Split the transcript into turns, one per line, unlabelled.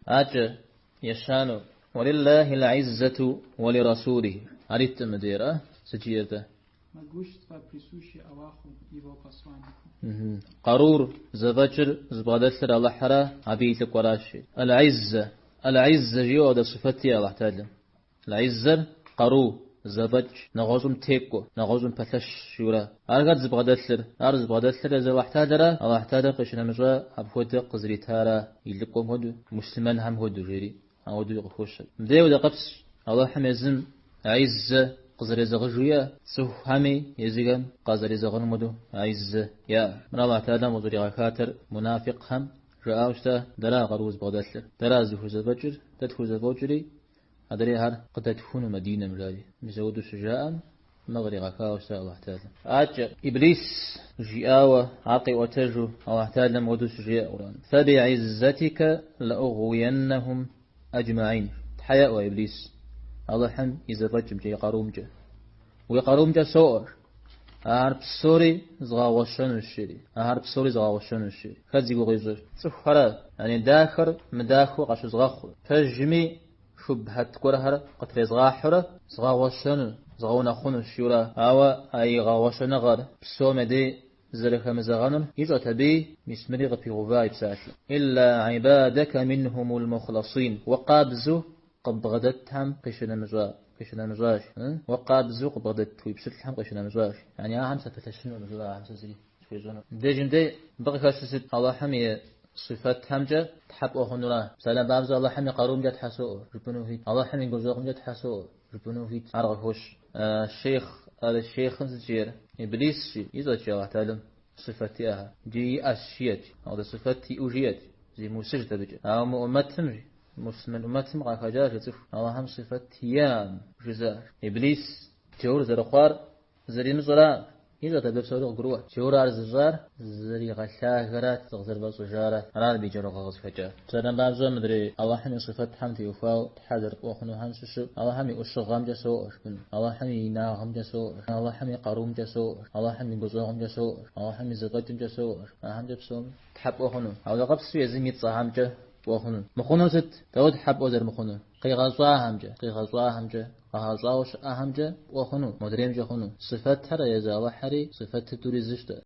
أجا يشانو ولله العزة ولرسوله أريد مديرة سجيته قرور زبجر زبادثر الله حرا عبيد القراشي العزة جيو ده صفتي الله تعالى العزة قرو زبج نغوزم تيكو نغوزم بثش شورا أرغد زبادثر زبادثر إذا الله تعالى قشنا مجا أبخود قزري تارا يلقوم هدو مسلمان هم هدو جيري هدو يقفوش مديو ده قبس الله حميزم عزة قزر زغجويا سو همي يزيغم قزر زغن مدو عز يا من الله تعالى مزوري غكاتر منافق هم جاءوشتا درا غروز بغدسل درا زفوز بجر تدفوز بوجري أدري هر قد تكون مدينة ملالي مزودو شجاعا مغري غكاوشتا الله تعالى أج إبليس جاءوا عقي وتجو الله تعالى مودو شجاع فبعزتك لأغوينهم أجمعين تحيا وإبليس الله حم إذا بجم جي قرومجة ويقرومجة سور أهرب سوري زغاوشان الشري أهرب سوري زغاوشان الشري خذي وغيزر سخرة يعني داخر مداخو قش زغاخو فجمي شبهت كرهر قتل زغاحرة زغاوشان زغاونا خون الشورى أو أي غاوشان غار بسوم دي زرخ مزغانر إذا تبي مسمري غفي غفاي بساتل إلا عبادك منهم المخلصين وقابزو قد غدتهم قشنا مجاش وقاب زوق بغدت ويبسلهم قشنا مجاش يعني أهم ستتشنو مجاش أهم سزري شوي زونه ديجن دي بقى كاسست الله حمي صفات همجة تحب أخنورا سلام بابز الله حمي قاروم جت حسو ربنا فيت الله حمي جوزاهم جت حسو ربنا فيت أرغفوش الشيخ زجير إبليس إذا جاء تعلم صفاتها جي أشياء هذا صفاتي أوجيات زي مسجد بجد أو مؤمتهم مسلم أمتهم قال خجاج يصف الله هم صفات تيام جزار إبليس جور زرقار زري مزرا إذا تبدأ سورة قروة جور زرزار زري غشاغرات تغزر بصجارة راد بيجر غاز فجار سلام بابزو مدري الله هم صفات حمد يفاو تحذر وخنو هم سشو الله هم أشغام جسو الله هم يناغم جسو الله هم قروم جسو الله هم جزاهم جسو الله هم زغت جسو هم جبسون تحب وخنو أو لقبس يزمي تصاهم جه وخنون مخنون ست تود حب أزر مخنون قيغزوا همجة قهزاوش أهمجة وخنون مدريم جه خنون صفات ترى يزال حري صفات توري زشته